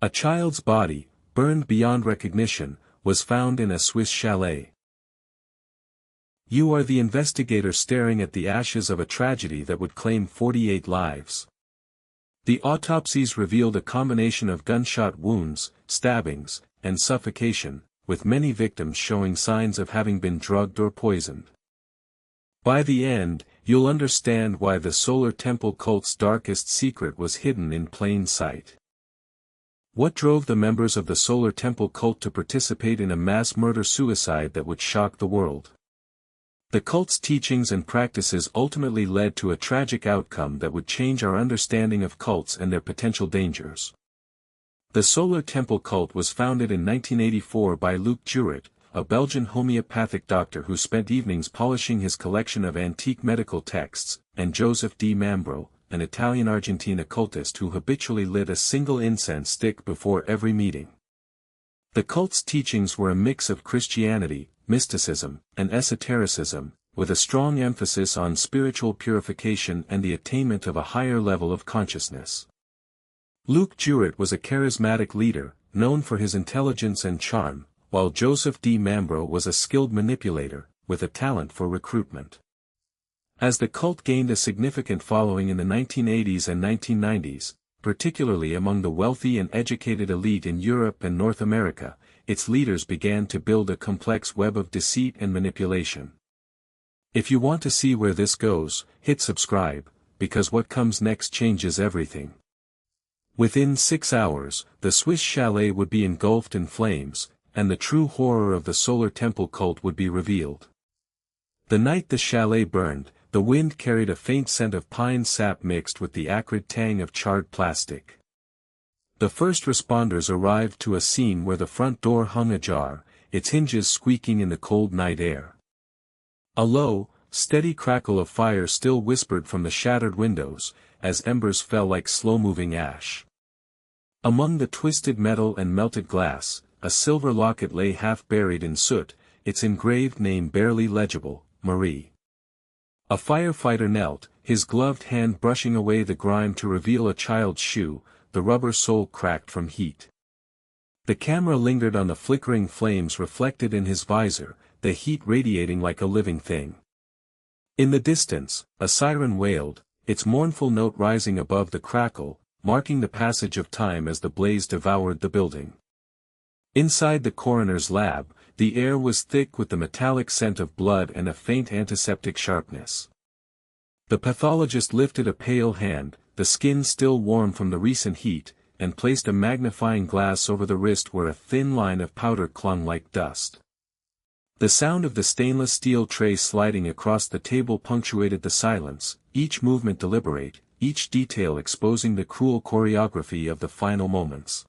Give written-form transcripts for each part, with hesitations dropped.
A child's body, burned beyond recognition, was found in a Swiss chalet. You are the investigator staring at the ashes of a tragedy that would claim 48 lives. The autopsies revealed a combination of gunshot wounds, stabbings, and suffocation, with many victims showing signs of having been drugged or poisoned. By the end, you'll understand why the Solar Temple cult's darkest secret was hidden in plain sight. What drove the members of the Solar Temple cult to participate in a mass murder-suicide that would shock the world? The cult's teachings and practices ultimately led to a tragic outcome that would change our understanding of cults and their potential dangers. The Solar Temple cult was founded in 1984 by Luc Jouret, a Belgian homeopathic doctor who spent evenings polishing his collection of antique medical texts, and Joseph D. Mambro, an Italian-Argentine occultist who habitually lit a single incense stick before every meeting. The cult's teachings were a mix of Christianity, mysticism, and esotericism, with a strong emphasis on spiritual purification and the attainment of a higher level of consciousness. Luc Jouret was a charismatic leader, known for his intelligence and charm, while Joseph D. Mambro was a skilled manipulator, with a talent for recruitment. As the cult gained a significant following in the 1980s and 1990s, particularly among the wealthy and educated elite in Europe and North America, its leaders began to build a complex web of deceit and manipulation. If you want to see where this goes, hit subscribe, because what comes next changes everything. Within 6 hours, the Swiss chalet would be engulfed in flames, and the true horror of the Solar Temple cult would be revealed. The night the chalet burned, the wind carried a faint scent of pine sap mixed with the acrid tang of charred plastic. The first responders arrived to a scene where the front door hung ajar, its hinges squeaking in the cold night air. A low, steady crackle of fire still whispered from the shattered windows, as embers fell like slow-moving ash. Among the twisted metal and melted glass, a silver locket lay half buried in soot, its engraved name barely legible, Marie. A firefighter knelt, his gloved hand brushing away the grime to reveal a child's shoe, the rubber sole cracked from heat. The camera lingered on the flickering flames reflected in his visor, the heat radiating like a living thing. In the distance, a siren wailed, its mournful note rising above the crackle, marking the passage of time as the blaze devoured the building. Inside the coroner's lab, the air was thick with the metallic scent of blood and a faint antiseptic sharpness. The pathologist lifted a pale hand, the skin still warm from the recent heat, and placed a magnifying glass over the wrist where a thin line of powder clung like dust. The sound of the stainless steel tray sliding across the table punctuated the silence, each movement deliberate, each detail exposing the cruel choreography of the final moments.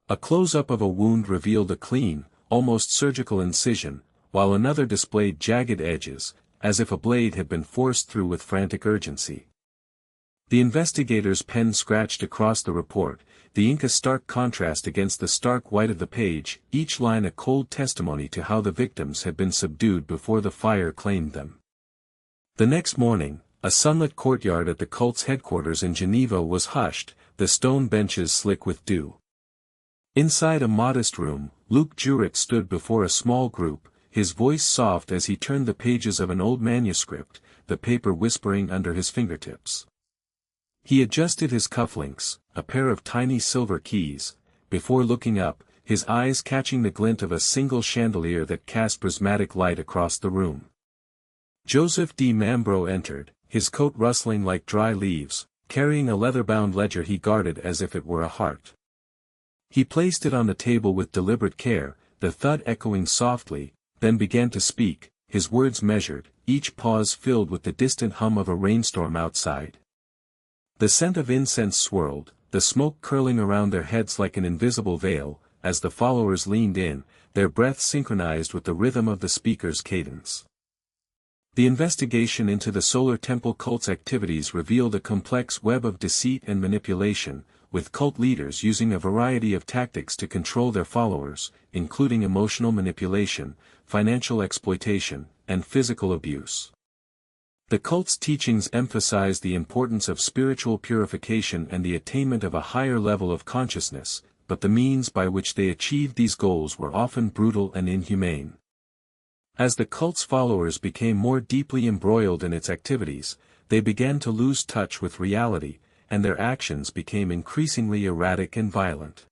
A close-up of a wound revealed a clean, almost surgical incision, while another displayed jagged edges, as if a blade had been forced through with frantic urgency. The investigator's pen scratched across the report, the ink a stark contrast against the stark white of the page, each line a cold testimony to how the victims had been subdued before the fire claimed them. The next morning, a sunlit courtyard at the cult's headquarters in Geneva was hushed, the stone benches slick with dew. Inside a modest room, Luc Jouret stood before a small group, his voice soft as he turned the pages of an old manuscript, the paper whispering under his fingertips. He adjusted his cufflinks, a pair of tiny silver keys, before looking up, his eyes catching the glint of a single chandelier that cast prismatic light across the room. Joseph D. Mambro entered, his coat rustling like dry leaves, carrying a leather-bound ledger he guarded as if it were a heart. He placed it on the table with deliberate care, the thud echoing softly, then began to speak, his words measured, each pause filled with the distant hum of a rainstorm outside. The scent of incense swirled, the smoke curling around their heads like an invisible veil, as the followers leaned in, their breath synchronized with the rhythm of the speaker's cadence. The investigation into the Solar Temple cult's activities revealed a complex web of deceit and manipulation, with cult leaders using a variety of tactics to control their followers, including emotional manipulation, financial exploitation, and physical abuse. The cult's teachings emphasized the importance of spiritual purification and the attainment of a higher level of consciousness, but the means by which they achieved these goals were often brutal and inhumane. As the cult's followers became more deeply embroiled in its activities, they began to lose touch with reality, and their actions became increasingly erratic and violent.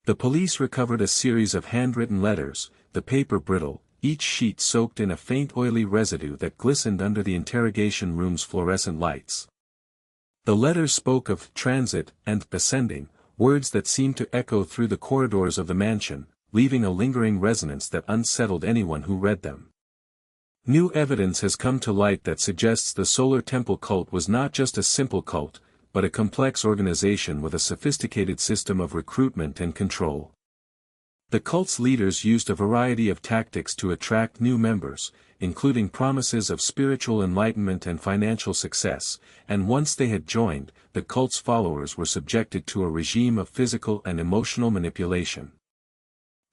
The police recovered a series of handwritten letters, the paper brittle, each sheet soaked in a faint oily residue that glistened under the interrogation room's fluorescent lights. The letters spoke of transit and ascending, words that seemed to echo through the corridors of the mansion, leaving a lingering resonance that unsettled anyone who read them. New evidence has come to light that suggests the Solar Temple cult was not just a simple cult, but a complex organization with a sophisticated system of recruitment and control. The cult's leaders used a variety of tactics to attract new members, including promises of spiritual enlightenment and financial success, and once they had joined, the cult's followers were subjected to a regime of physical and emotional manipulation.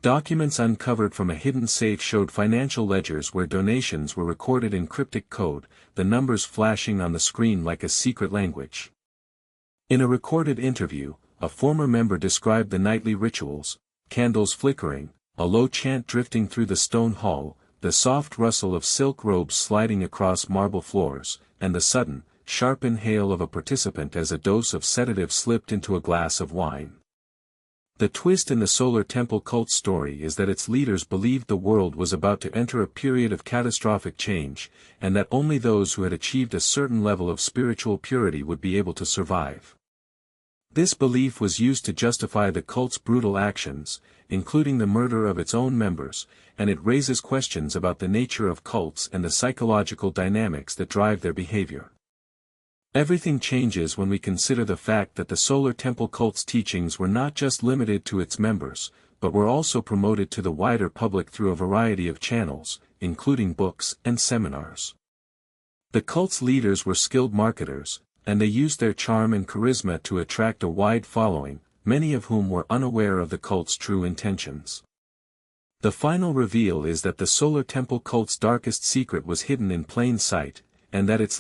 Documents uncovered from a hidden safe showed financial ledgers where donations were recorded in cryptic code, the numbers flashing on the screen like a secret language. In a recorded interview, a former member described the nightly rituals: candles flickering, a low chant drifting through the stone hall, the soft rustle of silk robes sliding across marble floors, and the sudden, sharp inhale of a participant as a dose of sedative slipped into a glass of wine. The twist in the Solar Temple cult story is that its leaders believed the world was about to enter a period of catastrophic change, and that only those who had achieved a certain level of spiritual purity would be able to survive. This belief was used to justify the cult's brutal actions, including the murder of its own members, and it raises questions about the nature of cults and the psychological dynamics that drive their behavior. Everything changes when we consider the fact that the Solar Temple cult's teachings were not just limited to its members, but were also promoted to the wider public through a variety of channels, including books and seminars. The cult's leaders were skilled marketers, and they used their charm and charisma to attract a wide following, many of whom were unaware of the cult's true intentions. The final reveal is that the Solar Temple cult's darkest secret was hidden in plain sight, and that its